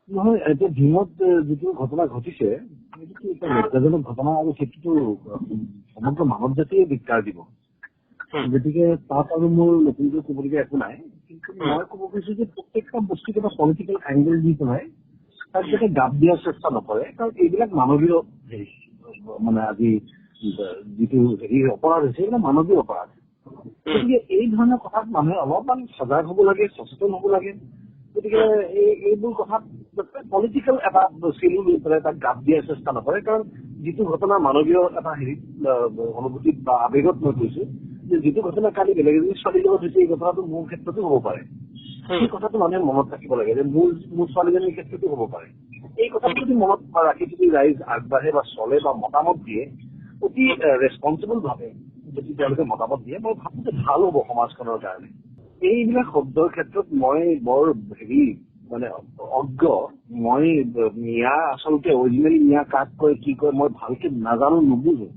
নহয়, এতিয়া ভীমত যিটো ঘটনা ঘটিছে সেইটো এটা লজ্জাজনক ঘটনা আৰু সেইটোতো সমগ্ৰ মানৱ জাতিয়ে ধিক্কাৰ দিব। গতিকে তাত আৰু মোৰ নতুনকৈ ক'বলগীয়া একো নাই। কিন্তু মই ক'ব খুজিছো যে প্ৰত্যেকটা বস্তুত এটা পলিটিকেল এংগল দি পেলাই তাক যাতে গাপ দিয়াৰ চেষ্টা নকৰে, কাৰণ এইবিলাক মানৱীয় হেৰি, মানে আজি যিটো হেৰি অপৰাধ হৈছে এইবিলাক মানৱীয় অপৰাধ। গতিকে এই ধৰণৰ কথাত মানুহে অলপমান সজাগ হ'ব লাগে, সচেতন হ'ব লাগে। গতিকে এইবোৰ কথাত পলিটিকেল এটা চিলি লৈ পেলাই তাক গাপ দিয়াৰ চেষ্টা নকৰে, কাৰণ যিটো ঘটনা মানৱীয় এটা হেৰিত অনুভূতিত বা আৱেগত মই কৈছো যে যিটো ঘটনা কালি বেলেগ এজনী ছোৱালীৰ লগত হৈছে এই ঘটনাটো মোৰ ক্ষেত্ৰতো হ'ব পাৰে। সেই কথাটো মানুহে মনত ৰাখিব লাগে যে মোৰ ছোৱালীজনীৰ ক্ষেত্ৰতো হ'ব পাৰে। এই কথাটো যদি মনত ৰাখি যদি ৰাইজ আগবাঢ়ে বা চলে বা মতামত দিয়ে অতি ৰেচপনচিবল ভাৱে যদি তেওঁলোকে মতামত দিয়ে, মই ভাবো যে ভাল হ'ব সমাজখনৰ কাৰণে। এইবিলাক শব্দৰ ক্ষেত্ৰত মই বৰ হেৰি মানে অজ্ঞ। মই মিয়া আচলতে অৰিজিনেল মিয়া কাক কয় কি কয় মই ভালকে নাজানো, নুবুজো।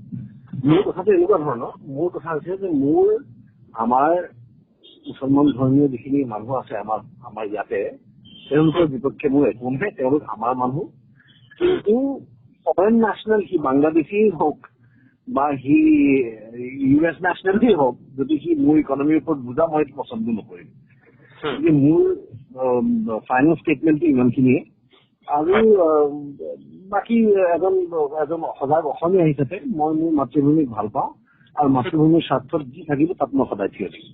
মোৰ কথাটো এনেকুৱা ধৰণৰ, মোৰ কথা হৈছে যে আমাৰ মুছলমান ধৰ্মীয় যিখিনি মানুহ আছে আমাৰ ইয়াতে, তেওঁলোকৰ বিপক্ষে মোৰ একো নাই। তেওঁলোক আমাৰ মানুহ। কিন্তু ফৰেন নেশ্যনেল, সি বাংলাদেশী হওক বা সি US নেশ্যনেলেই হওক, যদি সি মোৰ ইকনমিৰ ওপৰত বুজা, মই এইটো পচন্দ নকৰিম। গতিকে মোৰ ফাইনেল ষ্টেটমেণ্টটো ইমানখিনিয়ে। আৰু বাকী এজন সজাগ অসমীয়া হিচাপে মই মোৰ মাতৃভূমিক ভাল পাওঁ আৰু মাতৃভূমিৰ স্বাৰ্থত যি থাকিব তাত মই সদায় থিয় দিম।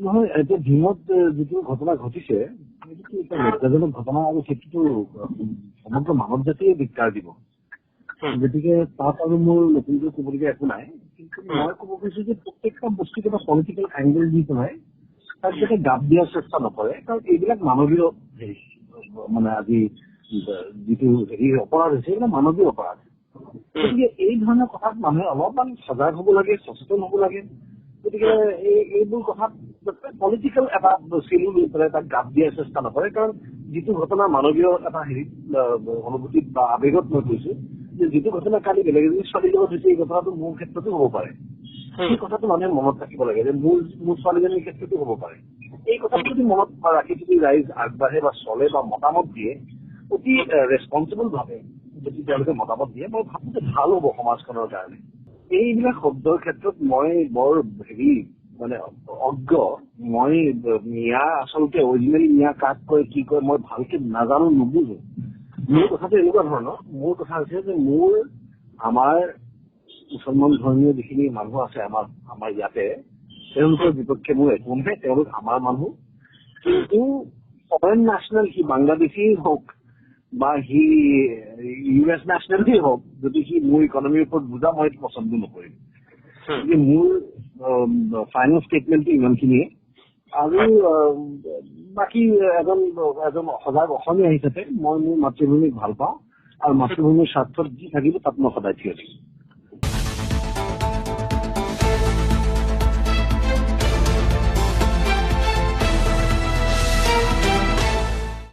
নহয়, এতিয়া ভীমত যিটো ঘটনা ঘটিছে সেইটোতো এটা লজ্জাজনক ঘটনা আৰু সেইটোতো সমগ্ৰ মানৱ জাতিয়ে ধিক্কাৰ দিব। গতিকে তাত আৰু মোৰ নতুনকৈ ক'বলগীয়া একো নাই। কিন্তু মই ক'ব খুজিছো যে প্ৰত্যেকটা বস্তুত এটা পলিটিকেল এংগল দি পেলাই তাক যাতে গাপ দিয়াৰ চেষ্টা নকৰে, কাৰণ এইবিলাক মানৱীয় হেৰি, মানে আজি যিটো হেৰি অপৰাধ হৈছে এইবিলাক মানৱীয় অপৰাধ। গতিকে এই ধৰণৰ কথাত মানুহে অলপমান সজাগ হ'ব লাগে, সচেতন হ'ব লাগে। গতিকে এইবোৰ কথাত পলিটিকেল এটা চিলি লৈ পেলাই তাক গাপ দিয়াৰ চেষ্টা নকৰে, কাৰণ যিটো ঘটনা মানৱীয় এটা হেৰিত অনুভূতিত বা আৱেগত মই কৈছো যে যিটো ঘটনা কালি বেলেগ এজনী ছোৱালীৰ লগত হৈছে এই ঘটনাটো মোৰ ক্ষেত্ৰতো হ'ব পাৰে। সেই কথাটো মানুহে মনত ৰাখিব লাগে যে মোৰ ছোৱালীজনীৰ ক্ষেত্ৰতো হ'ব পাৰে। এই কথাটো যদি মনত ৰাখি যদি ৰাইজ আগবাঢ়ে বা চলে বা মতামত দিয়ে অতি ৰেচপনচিবল ভাৱে যদি তেওঁলোকে মতামত দিয়ে, মই ভাবো যে ভাল হ'ব সমাজখনৰ কাৰণে। এইবিলাক শব্দৰ ক্ষেত্ৰত মই বৰ হেৰি মানে অজ্ঞ। মই মিয়া আচলতে অৰিজিনেল মিয়া কাক কয় কি কয় মই ভালকে নাজানো, নুবুজো। মোৰ কথাটো এনেকুৱা ধৰণৰ, মোৰ কথা হৈছে যে আমাৰ মুছলমান ধৰ্মীয় যিখিনি মানুহ আছে আমাৰ ইয়াতে, তেওঁলোকৰ বিপক্ষে মোৰ একো নাই। তেওঁলোক আমাৰ মানুহ। কিন্তু ফৰেন নেশ্যনেল, সি বাংলাদেশী হওক বা সি US নেশ্যনেলেই হওক, যদি সি মোৰ ইকনমিৰ ওপৰত বুজা, মই এইটো পচন্দ নকৰিম। গতিকে মোৰ ফাইনেল ষ্টেটমেণ্টটো ইমানখিনিয়ে। আৰু বাকী এজন সজাগ অসমীয়া হিচাপে মই মোৰ মাতৃভূমিক ভাল পাওঁ আৰু মাতৃভূমিৰ স্বাৰ্থত যি থাকিব তাত মই সদায় থিয় দিম।